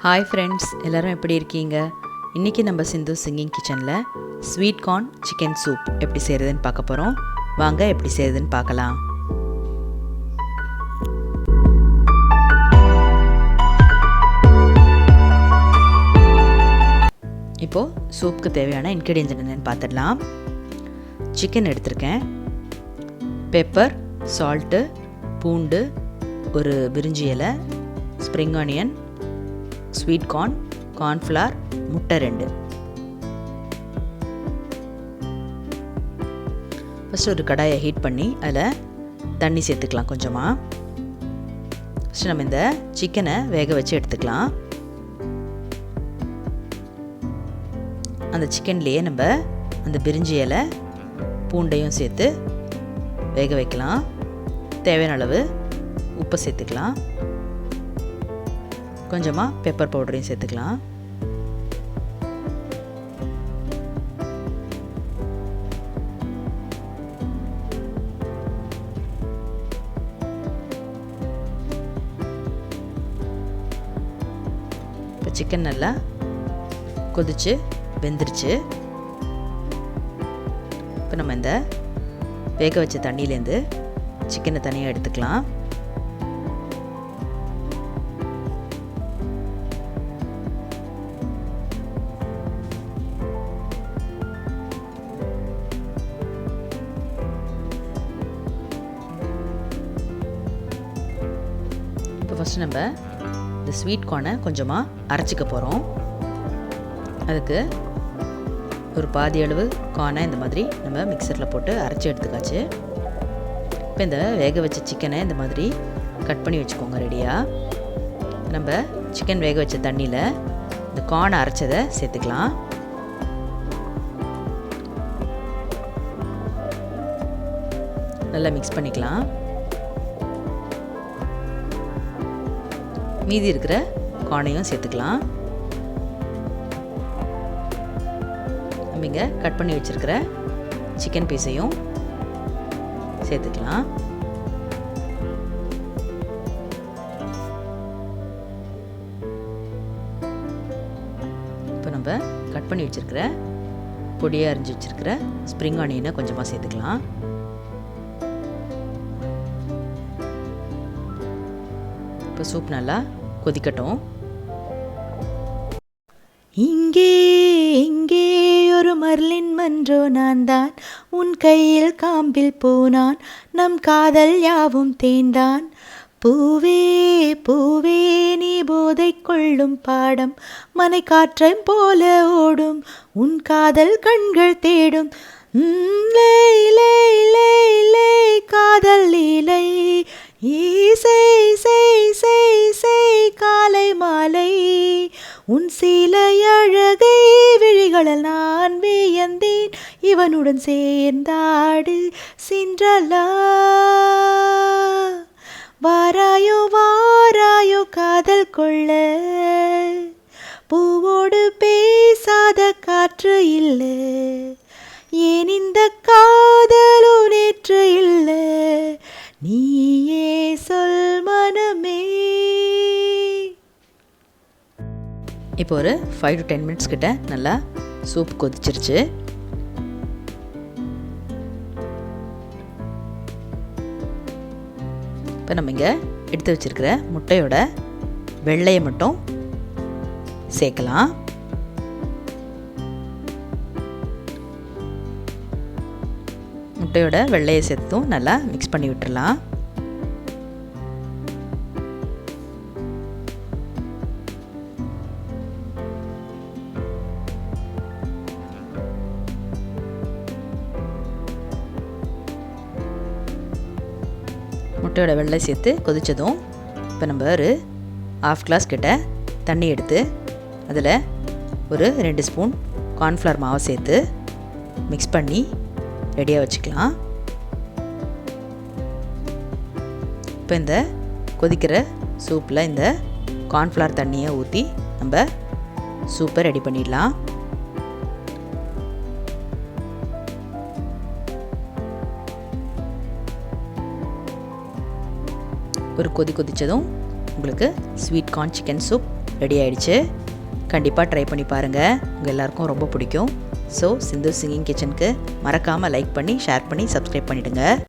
Hi friends, எல்லோரும் எப்படி இருக்கீங்க? இன்றைக்கி நம்ம சிந்து சிங்கிங் கிச்சனில் ஸ்வீட் கார்ன் சிக்கன் சூப் எப்படி செய்கிறதுன்னு பார்க்க போகிறோம். வாங்க எப்படி செய்கிறதுன்னு பார்க்கலாம். இப்போது சூப்புக்கு தேவையான இன்க்ரீடியன்ஸ் என்னென்னு பார்த்துடலாம். சிக்கன் எடுத்திருக்கேன், பெப்பர், சால்ட்டு, பூண்டு, ஒரு பிரிஞ்சி இலை, spring onion, sweet corn, cornflour, முட்டை 2. ஃபஸ்ட்டு ஒரு கடாயை ஹீட் பண்ணி அதில் தண்ணி சேர்த்துக்கலாம் கொஞ்சமாக. ஃபஸ்ட்டு நம்ம இந்த சிக்கனை வேக வச்சு எடுத்துக்கலாம். அந்த சிக்கன்லேயே நம்ம அந்த பிரிஞ்சி இலை, பூண்டையும் சேர்த்து வேக வைக்கலாம். தேவையான அளவு உப்பை சேர்த்துக்கலாம். கொஞ்சமாக பெப்பர் பவுடரையும் சேர்த்துக்கலாம். இப்போ சிக்கன் நல்லா கொதிச்சு வெந்துருச்சு. இப்போ நம்ம இந்த வேக வச்ச தண்ணியிலேருந்து சிக்கனை தனியாக எடுத்துக்கலாம். இப்போ ஃபஸ்ட்டு நம்ம இந்த ஸ்வீட் கார்னை கொஞ்சமாக அரைச்சிக்க போகிறோம். அதுக்கு ஒரு பாதி அளவு கார்னை இந்த மாதிரி நம்ம மிக்சரில் போட்டு அரைச்சி எடுத்துக்காச்சு. இப்போ இந்த வேக வச்ச சிக்கனை இந்த மாதிரி கட் பண்ணி வச்சுக்கோங்க ரெடியாக. நம்ம சிக்கன் வேக வச்ச தண்ணியில் இந்த கார்னை அரைச்சதை சேர்த்துக்கலாம். நல்லா மிக்ஸ் பண்ணிக்கலாம். மீதி இருக்கிற கார்னையும் சேர்த்துக்கலாம். நம்ம இங்கே கட் பண்ணி வச்சுருக்கிற சிக்கன் பீஸையும் சேர்த்துக்கலாம். இப்போ நம்ம கட் பண்ணி வச்சுருக்கிற பொடியாக அரிஞ்சு வச்சுருக்கிற ஸ்ப்ரிங் ஆனியனை கொஞ்சமாக சேர்த்துக்கலாம். இப்போ சூப் நல்லா கொதிக்கட்டும். இங்கே இங்கே ஒரு மர்லின் மன்றோ நான் தான், உன் கையில் காம்பில் போனான், நம் காதல் யாவும் தேர்ந்தான். பூவே பூவே நீ போதை கொள்ளும் பாடம், மனை காற்றை போல ஓடும், உன் காதல் கண்கள் தேடும். லே லே லே லே காதல் லீலை, இசை இசை இசை இசை காலை மாலை, உன் சீலை அழகை விழிகளில் நான் வியந்தேன், இவனுடன் சேர்ந்தாடு சின்றலா. வாராயோ வாராயோ காதல் கொள்ள, பூவோடு பேசாத காற்று இல்லை, ஏன் இந்த காதலோ நேற்று இல்லை, நீயே சொல் மனமே. இப்போ ஒரு 5 to 10 minutes கிட்ட நல்லா சூப் கொதிச்சிருச்சு. இப்போ நம்ம இங்கே எடுத்து வச்சிருக்கிற முட்டையோட வெள்ளையை மட்டும் சேர்க்கலாம். முட்டையோட வெள்ளையை சேர்த்தும் நல்லா மிக்ஸ் பண்ணி விட்டுறலாம். முட்டையோட வெள்ளை சேர்த்து கொதித்ததும் இப்போ நம்ம ஒரு 1/2 கிளாஸ் கிட்ட தண்ணி எடுத்து அதில் ஒரு 2 ஸ்பூன் கார்ன்ஃப்ளவர் மாவை சேர்த்து மிக்ஸ் பண்ணி ரெடியாக வச்சுக்கலாம். இப்போ இந்த கொதிக்கிற சூப்பில் இந்த கார்ன்ஃப்ளவர் தண்ணியை ஊற்றி நம்ம சூப்பை ரெடி பண்ணிடலாம். ஒரு கொதித்ததும் உங்களுக்கு sweet corn chicken soup ready ஆயிடுச்சு. கண்டிப்பாக ட்ரை பண்ணி பாருங்கள், உங்கள் எல்லாருக்கும் ரொம்ப பிடிக்கும். ஸோ சிந்து சிங்கிங் கிச்சனுக்கு மறக்காமல் லைக் பண்ணி ஷேர் பண்ணி சப்ஸ்கிரைப் பண்ணிவிடுங்க.